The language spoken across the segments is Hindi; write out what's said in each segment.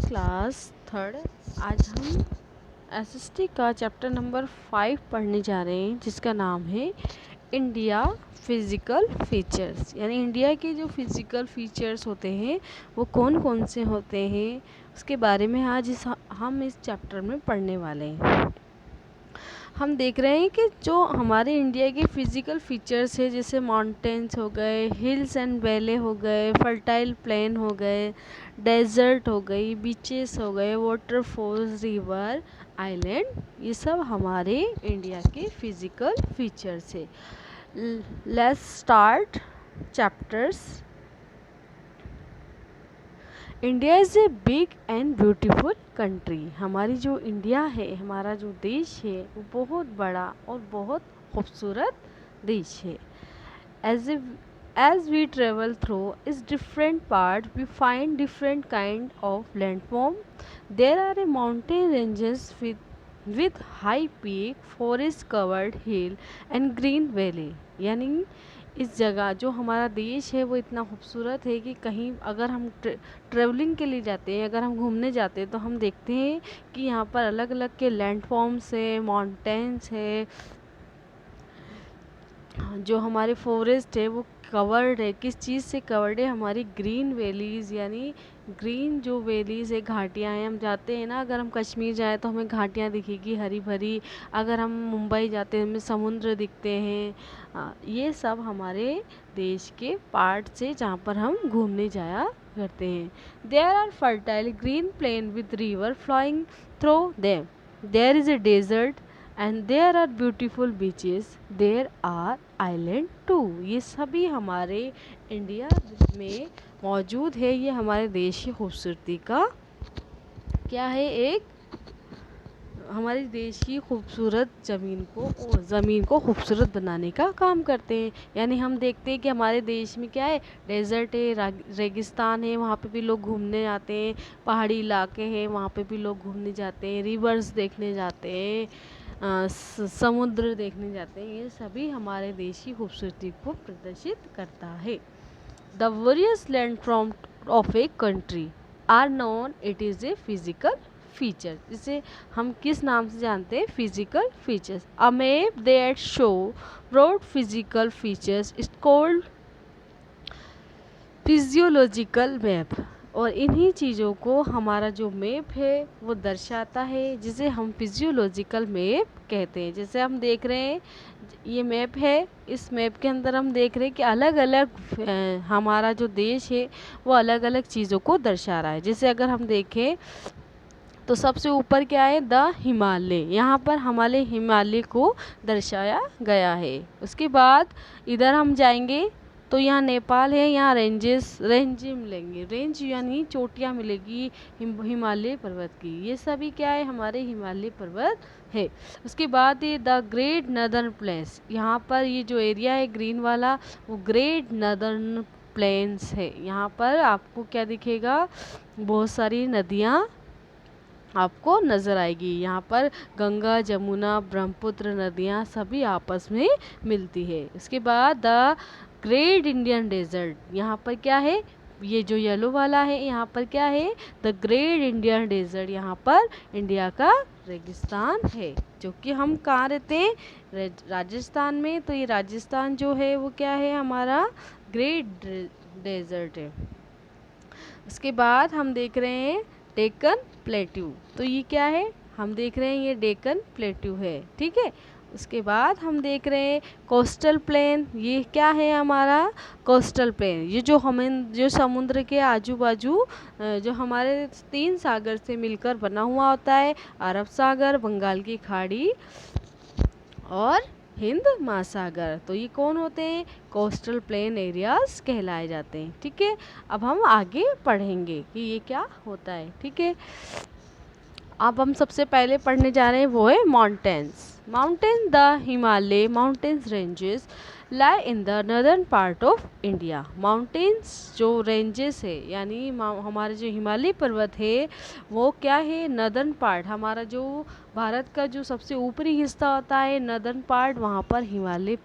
Class third. आज हम एसएसटी का चैप्टर नंबर 5 पढ़ने जा रहे हैं, जिसका नाम है इंडिया फिज़िकल फीचर्स। यानी इंडिया के जो फिज़िकल फीचर्स होते हैं वो कौन कौन से होते हैं, उसके बारे में आज हम इस चैप्टर में पढ़ने वाले हैं। हम देख रहे हैं कि जो हमारे इंडिया के फिज़िकल फीचर्स है, जैसे माउंटेन्स हो गए, हिल्स एंड वैले हो गए, फर्टाइल प्लेन हो गए, डेजर्ट हो गई, बीचेस हो गए, वाटरफॉल्स, रिवर, आइलैंड, ये सब हमारे इंडिया के फिज़िकल फीचर्स है। Let's start chapters. India is a big and beautiful country. हमारी जो इंडिया है, हमारा जो देश है, वो बहुत बड़ा और बहुत खूबसूरत देश है। As we travel through its different parts, we find different kind of landform. There are mountain ranges with high peak, forest covered hill and green valley. यानी इस जगह जो हमारा देश है वो इतना खूबसूरत है कि कहीं अगर हम ट्रैवलिंग के लिए जाते हैं, अगर हम घूमने जाते हैं, तो हम देखते हैं कि यहाँ पर अलग अलग के लैंडफॉर्म्स है, माउंटेन्स है, जो हमारे फॉरेस्ट है वो कवर्ड है। किस चीज़ से कवर्ड है? हमारी ग्रीन वैलीज़, यानी ग्रीन जो वैलीज़ है, घाटियाँ हैं। हम जाते हैं ना, अगर हम कश्मीर जाए तो हमें घाटियाँ दिखेगी हरी भरी, अगर हम मुंबई जाते हैं हमें समुद्र दिखते हैं। ये सब हमारे देश के पार्ट से जहाँ पर हम घूमने जाया करते हैं। There are fertile green plain with river flowing through them. There is a desert and there are beautiful beaches, there are island too. ये सभी हमारे इंडिया में मौजूद है। ये हमारे देश की खूबसूरती का क्या है? एक हमारे देश की खूबसूरत ज़मीन को खूबसूरत बनाने का काम करते हैं। यानी हम देखते हैं कि हमारे देश में क्या है? डेजर्ट है, रेगिस्तान है, वहाँ पे भी लोग घूमने जाते हैं। पहाड़ी इलाके हैं, वहाँ पे भी लोग घूमने जाते हैं। रिवर्स देखने जाते हैं, समुद्र देखने जाते हैं। ये सभी हमारे देश की खूबसूरती को प्रदर्शित करता है। The various landform of a country are known, it is a physical feature. जिसे हम किस नाम से जानते हैं? Physical features. A map that show broad physical features is called physiological map. और इन्हीं चीज़ों को हमारा जो मैप है वो दर्शाता है, जिसे हम फिजियोलॉजिकल मैप कहते हैं। जैसे हम देख रहे हैं, ये मैप है, इस मैप के अंदर हम देख रहे हैं कि अलग अलग हमारा जो देश है वो अलग अलग चीज़ों को दर्शा रहा है। जैसे अगर हम देखें तो सबसे ऊपर क्या है? द हिमालय। यहाँ पर हमारे हिमालय को दर्शाया गया है। उसके बाद इधर हम जाएंगे तो यहाँ नेपाल है, यहाँ रेंज मिलेंगे। रेंज यानी चोटियाँ मिलेगी हिमालय पर्वत की। ये सभी क्या है? हमारे हिमालय पर्वत है। उसके बाद ये द ग्रेट नदर्न प्लेस। यहाँ पर ये जो एरिया है ग्रीन वाला, वो ग्रेट नदर्न प्लेन्स है। यहाँ पर आपको क्या दिखेगा? बहुत सारी नदियाँ आपको नज़र आएगी। यहाँ पर गंगा, जमुना, ब्रह्मपुत्र नदियाँ सभी आपस में मिलती है। उसके बाद द ग्रेट इंडियन डेजर्ट। यहाँ पर क्या है? ये जो येलो वाला है, यहाँ पर क्या है? The great Indian desert. यहाँ पर इंडिया का रेगिस्तान है, जो कि हम कहाँ रहते हैं? राजस्थान में। तो ये राजस्थान जो है वो क्या है? हमारा ग्रेट डेजर्ट है। उसके बाद हम देख रहे हैं डेक्कन प्लेट्यू। तो ये क्या है? हम देख रहे हैं ये डेक्कन प्लेट्यू है, ठीक है। उसके बाद हम देख रहे हैं कोस्टल प्लेन। ये क्या है? हमारा कोस्टल प्लेन। ये जो हमें जो समुद्र के आजू बाजू जो हमारे 3 सागर से मिलकर बना हुआ होता है, अरब सागर, बंगाल की खाड़ी और हिंद महासागर। तो ये कौन होते हैं? कोस्टल प्लेन एरियाज कहलाए जाते हैं, ठीक है। अब हम आगे पढ़ेंगे कि ये क्या होता है, ठीक है। अब हम सबसे पहले पढ़ने जा रहे हैं वो है mountains. Mountain, the Himalaya mountains ranges lie in the northern part of India. Mountains जो रेंजेस है, यानी हमारे जो हिमालय पर्वत है वो क्या है? Northern part. हमारा जो भारत का जो सबसे ऊपरी हिस्सा होता है, नदर्न पार्ट, वहाँ पर हिमालय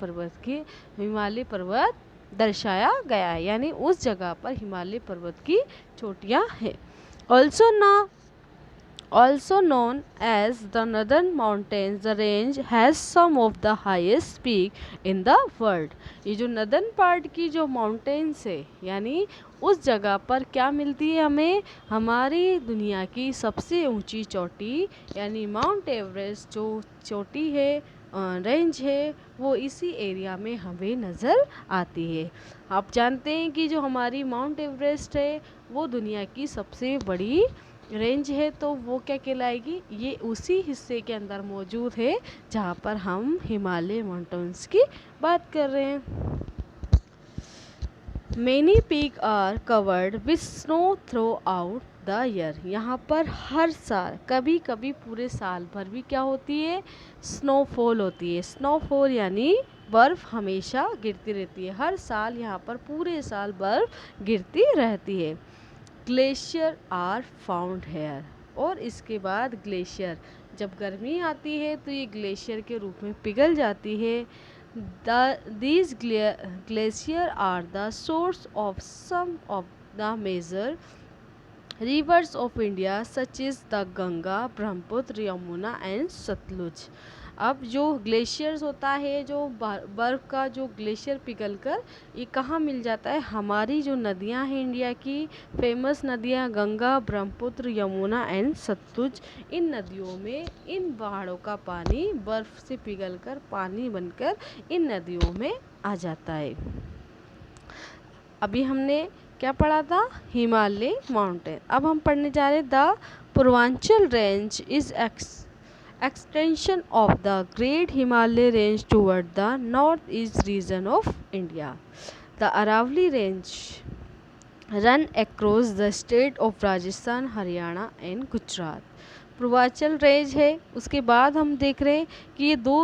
पर्वत दर्शाया गया है। यानी उस जगह पर हिमालय पर्वत की चोटियाँ हैं। Also now Also known as the Northern Mountains, the range has some of the highest peak in the world. ये जो नदन पार्ट की जो माउंटेन्स है, यानी उस जगह पर क्या मिलती है हमें, हमारी दुनिया की सबसे ऊंची चोटी यानी माउंट एवरेस्ट जो चोटी है, रेंज है, वो इसी एरिया में हमें नज़र आती है। आप जानते हैं कि जो हमारी माउंट एवरेस्ट है वो दुनिया की सबसे बड़ी रेंज है, तो वो क्या कहलाएगी, ये उसी हिस्से के अंदर मौजूद है जहाँ पर हम हिमालय माउंटेन्स की बात कर रहे हैं। Many peaks are covered with snow throughout the year. यहाँ पर हर साल, कभी कभी पूरे साल भर भी क्या होती है, स्नोफॉल होती है। स्नोफॉल यानी बर्फ़ हमेशा गिरती रहती है, हर साल यहाँ पर पूरे साल बर्फ़ गिरती रहती है। ग्लेशियर आर फाउंड हेयर, और इसके बाद ग्लेशियर, जब गर्मी आती है तो ये ग्लेशियर के रूप में पिघल जाती है। These glaciers are the source of some of the major rivers of India such as the Ganga, Brahmaputra, Yamuna and Satluj. अब जो ग्लेशियर्स होता है, जो बर्फ़ का जो ग्लेशियर पिघलकर ये कहाँ मिल जाता है, हमारी जो नदियाँ हैं इंडिया की फेमस नदियाँ गंगा, ब्रह्मपुत्र, यमुना एंड सतलुज, इन नदियों में इन पहाड़ों का पानी बर्फ़ से पिघलकर पानी बनकर इन नदियों में आ जाता है। अभी हमने क्या पढ़ा था, हिमालय माउंटेन। अब हम पढ़ने जा रहे the Purvanchal range is extension of the great Himalaya range toward the northeast region of India. The Aravalli range run across the state of Rajasthan, Haryana and Gujarat. Purvanchal range है, उसके बाद हम देख रहे हैं कि ये दो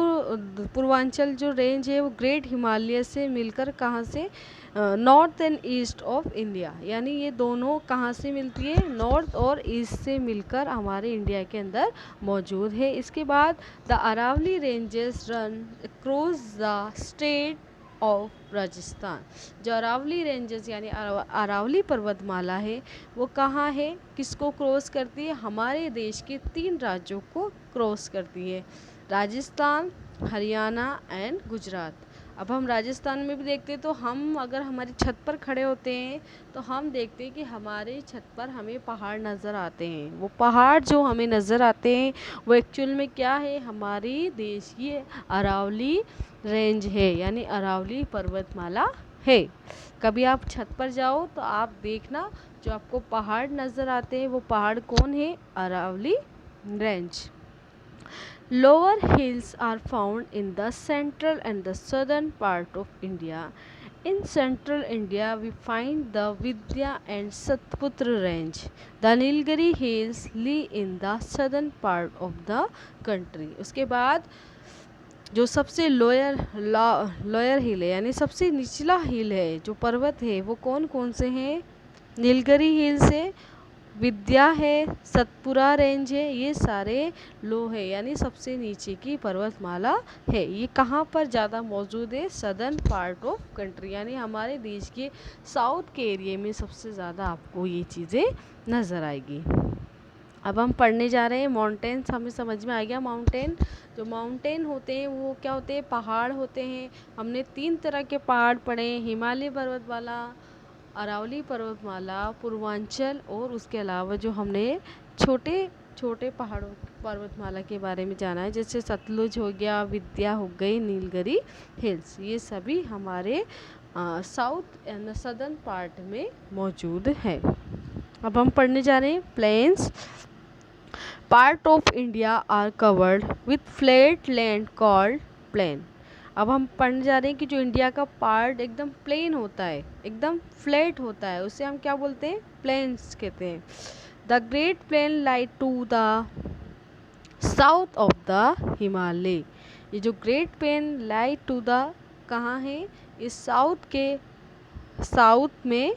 पूर्वांचल जो रेंज है वो ग्रेट हिमालय से मिलकर कहाँ से, north and east of India, यानी ये दोनों कहाँ से मिलती है, नॉर्थ और ईस्ट से मिलकर हमारे इंडिया के अंदर मौजूद है। इसके बाद the Aravalli ranges run across the state of Rajasthan. जो अरावली रेंजेस यानी अरावली पर्वतमाला है वो कहाँ है, किसको क्रॉस करती है, हमारे देश के 3 राज्यों को क्रॉस करती है, राजस्थान, हरियाणा एंड गुजरात। अब हम राजस्थान में भी देखते हैं, तो हम अगर हमारी छत पर खड़े होते हैं तो हम देखते हैं कि हमारे छत पर हमें पहाड़ नज़र आते हैं। वो पहाड़ जो हमें नज़र आते हैं वो एक्चुअल में क्या है, हमारी देश की अरावली रेंज है, यानी अरावली पर्वतमाला है। कभी आप छत पर जाओ तो आप देखना जो आपको पहाड़ नज़र आते हैं वो पहाड़ कौन है, Aravalli range. Lower hills are found in the central and the southern part of India. In central India, we find the Vindhya and Satputra range. The Nilgiri hills lie in the southern part of the country. उसके बाद जो सबसे लोअर हिल है, यानी सबसे निचला हिल है, जो पर्वत है वो कौन कौन से हैं, नीलगिरी हिल्स है, विद्या है, सतपुरा रेंज है, ये सारे लो है, यानी सबसे नीचे की पर्वतमाला है। ये कहाँ पर ज़्यादा मौजूद है, सदर्न पार्ट ऑफ कंट्री, यानी हमारे देश के साउथ के एरिया में सबसे ज़्यादा आपको ये चीज़ें नज़र आएगी। अब हम पढ़ने जा रहे हैं माउंटेन्स। हमें समझ में आ गया माउंटेन, जो माउंटेन होते हैं वो क्या होते हैं, पहाड़ होते हैं। हमने 3 तरह के पहाड़ पढ़े, हिमालय पर्वतमाला, अरावली पर्वतमाला, पूर्वांचल, और उसके अलावा जो हमने छोटे छोटे पहाड़ों पर्वतमाला के बारे में जाना है, जैसे सतलुज हो गया, विद्या हो गई, नीलगिरी हिल्स, ये सभी हमारे साउथ एंड सदर्न पार्ट में मौजूद है। अब हम पढ़ने जा रहे हैं plains. Part of India are covered with flat land called plain. अब हम पढ़ने जा रहे हैं कि जो इंडिया का पार्ट एकदम प्लेन होता है, एकदम फ्लैट होता है, उसे हम क्या बोलते हैं, प्लेन्स कहते हैं। The great plain lie to the south of the Himalaya. ये जो great plain lie to the कहाँ है, इस साउथ के साउथ में,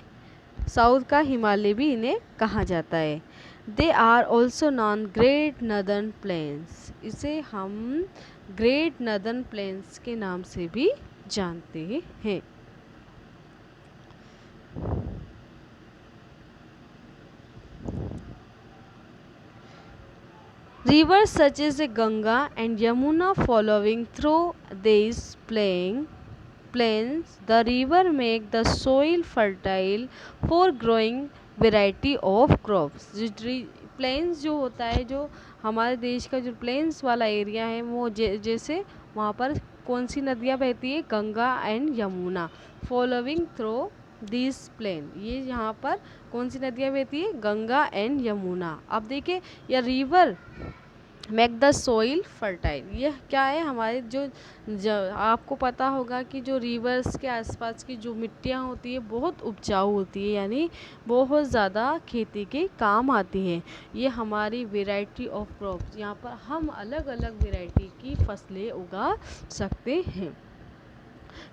साउथ का हिमालय भी इन्हें कहा जाता है। They are also known great northern plains, इसे हम ग्रेट नदर्न प्लेन्स के नाम से भी जानते हैं। Rivers such as the Ganga and Yamuna following through these plains, the river make the soil fertile for growing variety of crops. Plains जो होता है, जो हमारे देश का जो प्लेन्स वाला एरिया है, वो जैसे वहाँ पर कौन सी नदियाँ बहती है, Ganga and Yamuna, following through this plain, ये यहाँ पर कौन सी नदियाँ बहती है, गंगा एंड यमुना। अब देखिए, या river make the soil fertile, ये क्या है, हमारे जो आपको पता होगा कि जो रिवर्स के आसपास की जो मिट्टियाँ होती है बहुत उपजाऊ होती है, यानी बहुत ज़्यादा खेती के काम आती हैं। ये हमारी वेराइटी ऑफ क्रॉप्स, यहाँ पर हम अलग अलग वेराइटी की फसलें उगा सकते हैं।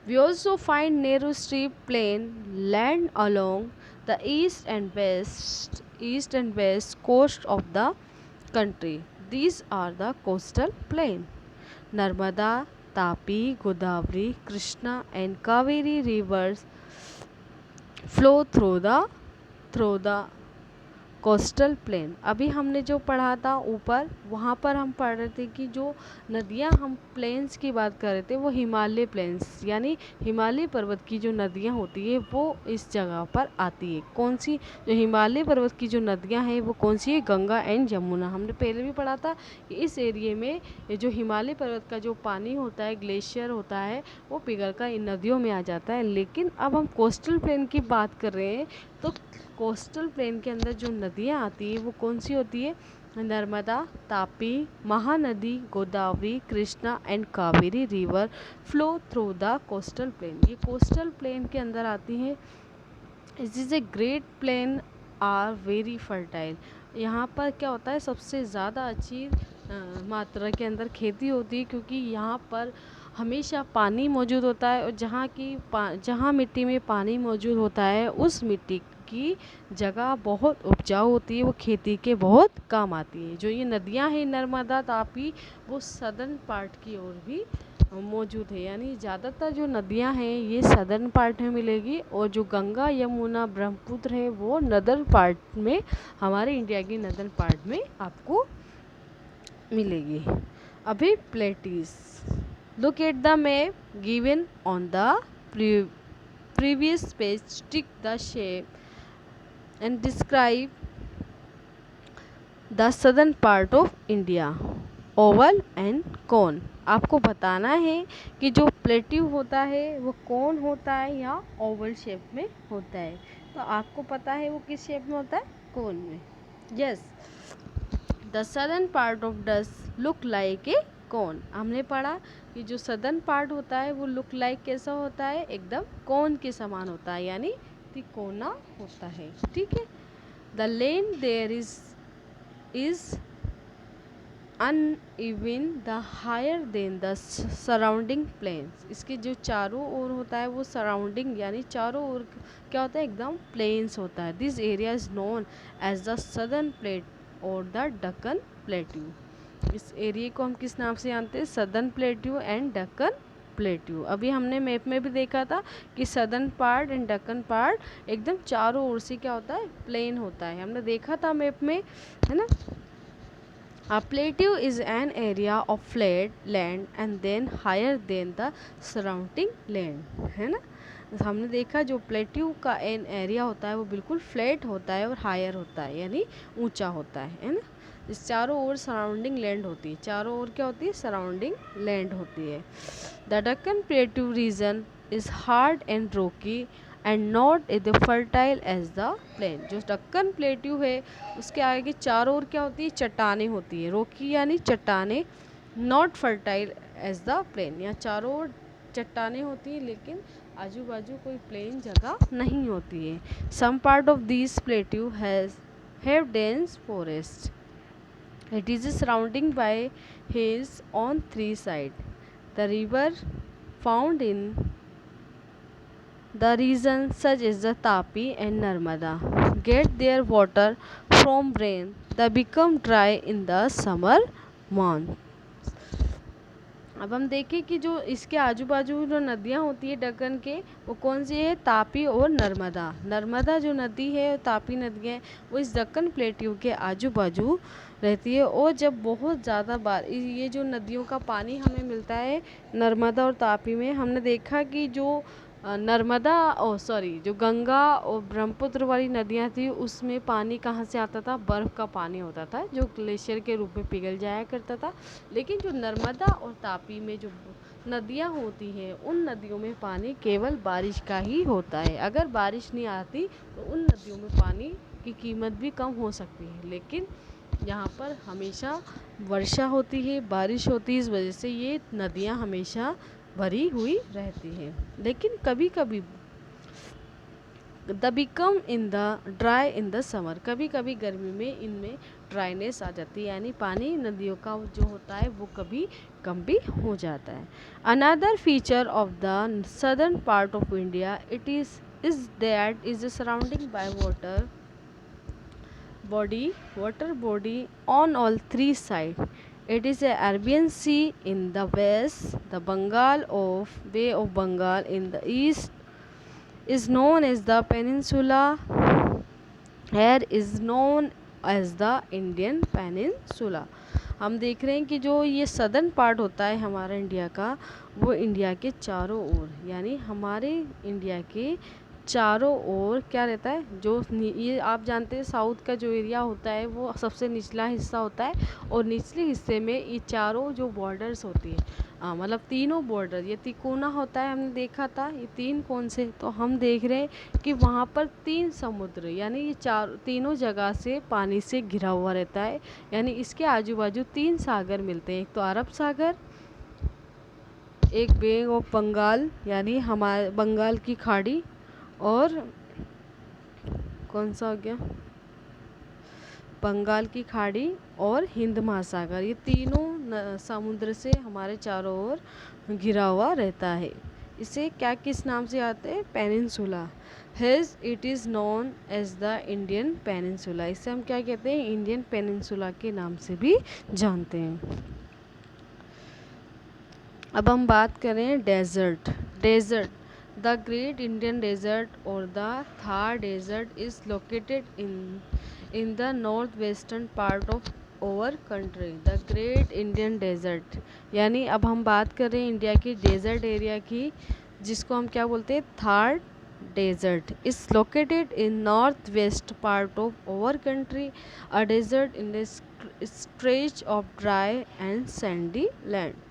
We also find narrow strip plain land along the east and west coast of the country. These are the coastal plain. Narmada, Tapi, Godavari, Krishna and Kaveri rivers flow through the coastal plain. अभी हमने जो पढ़ा था ऊपर, वहाँ पर हम पढ़ रहे थे कि जो नदियाँ, हम प्लेन्स की बात कर रहे थे, वो हिमालय प्लेन्स यानी हिमालय पर्वत की जो नदियाँ होती है वो इस जगह पर आती है। कौन सी, जो हिमालय पर्वत की जो नदियाँ हैं वो कौन सी है, गंगा एंड यमुना। हमने पहले भी पढ़ा था कि इस एरिए में ये जो हिमालय पर्वत का जो पानी होता है, ग्लेशियर होता है, वो पिघल कर इन नदियों में आ जाता है। लेकिन अब हम कोस्टल प्लेन की बात कर रहे हैं, तो कोस्टल प्लेन के अंदर जो नदियाँ आती है वो कौन सी होती है, Narmada, Tapi, Mahanadi, Godavari, Krishna and Kaveri river flow through the coastal plain. ये कोस्टल प्लेन के अंदर आती हैं। It is a great plain are very fertile. यहाँ पर क्या होता है, सबसे ज़्यादा अच्छी मात्रा के अंदर खेती होती है, क्योंकि यहाँ पर हमेशा पानी मौजूद होता है, और जहाँ मिट्टी में पानी मौजूद होता है उस मिट्टी की जगह बहुत उपजाऊ होती है, वो खेती के बहुत काम आती है। जो ये नदियाँ हैं नर्मदा, तापी, वो सदर्न पार्ट की ओर भी मौजूद है, यानी ज़्यादातर जो नदियाँ हैं ये सदर्न पार्ट में मिलेगी, और जो गंगा, यमुना, ब्रह्मपुत्र है वो नदर्न पार्ट में, हमारे इंडिया की नदर्न पार्ट में आपको मिलेगी। अभी प्लेटीज, look at the map given on the previous page, stick the shape and describe the southern part of India, oval and cone। आपको बताना है कि जो प्लेट्यू होता है वो कौन होता है या ओवल शेप में होता है। तो आपको पता है वो किस शेप में होता है, कोन में। Yes, the southern part of does look like a कौन। हमने पढ़ा कि जो सदर्न पार्ट होता है वो लुक लाइक कैसा होता है, एकदम कौन के समान होता है, यानी तिकोना होता है। ठीक है। The land there is uneven the higher than the surrounding plains. इसके जो चारों ओर होता है वो सराउंडिंग यानी चारों ओर क्या होता है, एकदम प्लेन्स होता है। This area is known as the southern plate और द डक्कन प्लेट्यू। इस एरिया को हम किस नाम से जानते हैं, southern plateau and Deccan plateau. अभी हमने मैप में भी देखा था कि southern part and Deccan part एकदम चारों ओर से क्या होता है, प्लेन होता है। हमने देखा था मैप में, है ना। A plateau is an area of flat land and then higher than the surrounding land, है ना। हमने देखा जो प्लेट्यू का एन एरिया होता है वो बिल्कुल फ्लैट होता है और हायर होता है, यानी ऊंचा होता है ना। इस चारों ओर सराउंडिंग लैंड होती है, चारों ओर क्या होती है, सराउंडिंग लैंड होती है। The Deccan plateau region is hard and rocky and not as fertile as the plain. जो डक्कन प्लेट्यू है उसके आगे की चारों ओर क्या होती है, चट्टानें होती है। रॉकी यानी चट्टानें, not fertile as the plain, यहाँ चारों ओर चट्टानें होती है लेकिन आजू बाजू कोई प्लेन जगह नहीं होती है। Some part of this plateau have dense forest. It is surrounding by hills on three sides. The river found in the region such as the Tapi and Narmada get their water from rain. They become dry in the summer months. अब हम देखें कि जो इसके आजू बाजू जो नदियाँ होती है दक्कन के, वो कौन सी है, तापी और नर्मदा। नर्मदा जो नदी है और तापी नदी है वो इस दक्कन प्लेट्यू के आजू बाजू रहती है। और जब बहुत ज़्यादा ये जो नदियों का पानी हमें मिलता है नर्मदा और तापी में, हमने देखा कि जो नर्मदा जो गंगा और ब्रह्मपुत्र वाली नदियाँ थी उसमें पानी कहाँ से आता था, बर्फ़ का पानी होता था जो ग्लेशियर के रूप में पिघल जाया करता था। लेकिन जो नर्मदा और तापी में जो नदियाँ होती हैं उन नदियों में पानी केवल बारिश का ही होता है। अगर बारिश नहीं आती तो उन नदियों में पानी की कीमत भी कम हो सकती है, लेकिन यहाँ पर हमेशा वर्षा होती है, बारिश होती है, इस वजह से ये नदियाँ हमेशा भरी हुई रहती है। लेकिन कभी कभी the become in the dry in the summer, कभी कभी गर्मी में इनमें ड्राइनेस आ जाती है, यानी पानी नदियों का जो होता है वो कभी कम भी हो जाता है। Another feature of the southern part of India it is that is surrounding by water body on all three sides. It is a Arabian Sea in the west, the Bay of Bengal in the east is known as the peninsula. Here is known as the Indian Peninsula. हम देख रहे हैं कि जो ये सदर्न पार्ट होता है हमारा इंडिया का, वो इंडिया के चारों ओर, यानी हमारे इंडिया के चारों ओर क्या रहता है, जो ये आप जानते हैं साउथ का जो एरिया होता है वो सबसे निचला हिस्सा होता है, और निचले हिस्से में ये चारों जो बॉर्डर्स होती है, मतलब तीनों बॉर्डर, ये तिकोना होता है, हमने देखा था ये तीन कौन से, तो हम देख रहे हैं कि वहाँ पर तीन समुद्र, यानी ये तीनों जगह से पानी से घिरा हुआ रहता है, यानी इसके आजू बाजू तीन सागर मिलते हैं। एक तो अरब सागर, एक बे ऑफ बंगाल यानी हमारे बंगाल की खाड़ी, और कौन सा हो गया, बंगाल की खाड़ी और हिंद महासागर, ये तीनों समुद्र से हमारे चारों ओर घिरा हुआ रहता है। इसे क्या किस नाम से आते हैं, peninsula. Hence it is known as the Indian peninsula, इसे हम क्या कहते हैं, इंडियन पेनिनसुला के नाम से भी जानते हैं। अब हम बात करें desert. The great Indian desert और the Thar desert is located in the north western part of over country. The great Indian desert, यानी अब हम बात करें इंडिया की डेजर्ट एरिया की, जिसको हम क्या बोलते हैं, Thar desert is located in northwest part of our country. A desert in the stretch of dry and sandy land.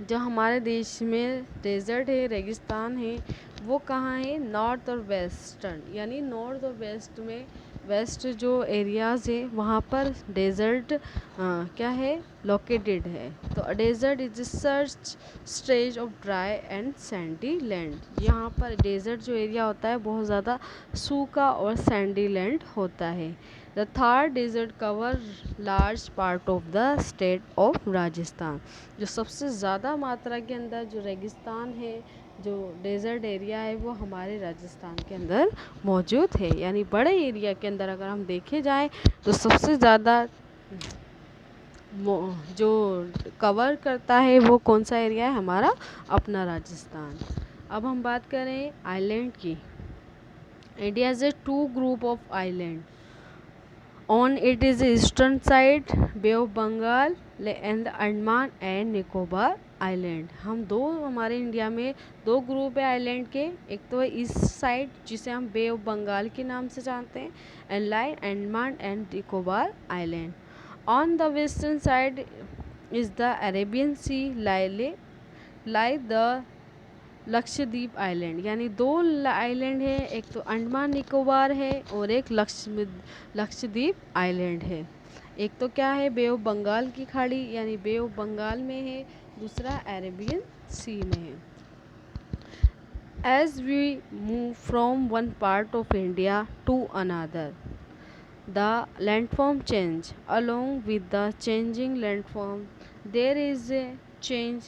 जो हमारे देश में डेजर्ट है, रेगिस्तान है, वो कहाँ है, नॉर्थ और वेस्टर्न, यानी नॉर्थ और वेस्ट में, वेस्ट जो एरियाज़ है वहाँ पर डेजर्ट क्या है, लोकेटेड है। तो desert is search stretch of dry and sandy land. यहाँ पर डेजर्ट जो एरिया होता है बहुत ज़्यादा सूखा और सैंडी लैंड होता है। The Thar desert cover large part of the state of Rajasthan. जो सबसे ज़्यादा मात्रा के अंदर जो रेगिस्तान है, जो डेजर्ट एरिया है, वो हमारे राजस्थान के अंदर मौजूद है। यानी बड़े एरिया के अंदर अगर हम देखे जाएं तो सबसे ज़्यादा जो कवर करता है वो कौन सा एरिया है, हमारा अपना राजस्थान। अब हम बात करें आइलैंड की। India has a two group of island. On it is the eastern side Bay of Bengal and the Andaman and Nicobar island. हम दो, हमारे इंडिया में दो ग्रुप है आइलैंड के, एक तो है ईस्ट साइड जिसे हम बे ऑफ बंगाल के नाम से जानते हैं, and line Andaman and Nicobar island. On the western side is the Arabian sea lie the Lakshadweep island, यानी दो आइलैंड है, एक तो अंडमान निकोबार है और एक लक्षद्वीप आइलैंड है। एक तो क्या है, बे ऑफ बंगाल की खाड़ी यानी बे ऑफ बंगाल में है, दूसरा अरेबियन सी में है। As we move from one part of India to another the landform change along with the changing landform there is a change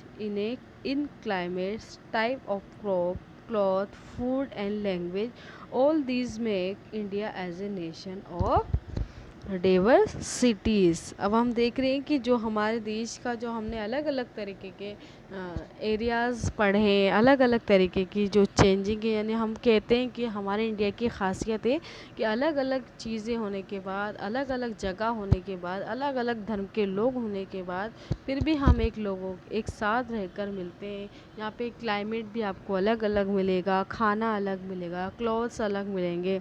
in climate, type of crop, cloth, food and language. All these make India as a nation of diversities. अब हम देख रहे हैं कि जो हमारे देश का जो हमने अलग अलग तरीके के एरियाज़ पढ़े हैं, अलग अलग तरीके की जो चेंजिंग है, यानी हम कहते हैं कि हमारे इंडिया की खासियत है कि अलग अलग चीज़ें होने के बाद, अलग अलग जगह होने के बाद, अलग अलग धर्म के लोग होने के बाद फिर भी हम एक साथ रहकर मिलते हैं। यहाँ पे क्लाइमेट भी आपको अलग अलग मिलेगा, खाना अलग मिलेगा, क्लॉथ्स अलग मिलेंगे,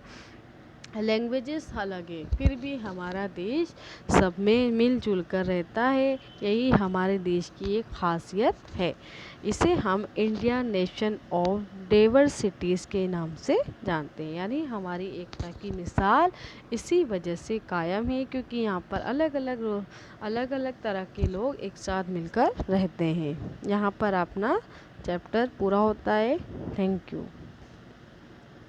लैंग्वेजेस अलग है, फिर भी हमारा देश सब में मिलजुल कर रहता है। यही हमारे देश की एक खासियत है। इसे हम इंडिया नेशन ऑफ डाइवर्सिटीज़ के नाम से जानते हैं, यानी हमारी एकता की मिसाल इसी वजह से कायम है क्योंकि यहाँ पर अलग अलग तरह के लोग एक साथ मिलकर रहते हैं। यहाँ पर अपना चैप्टर पूरा होता है। Thank you.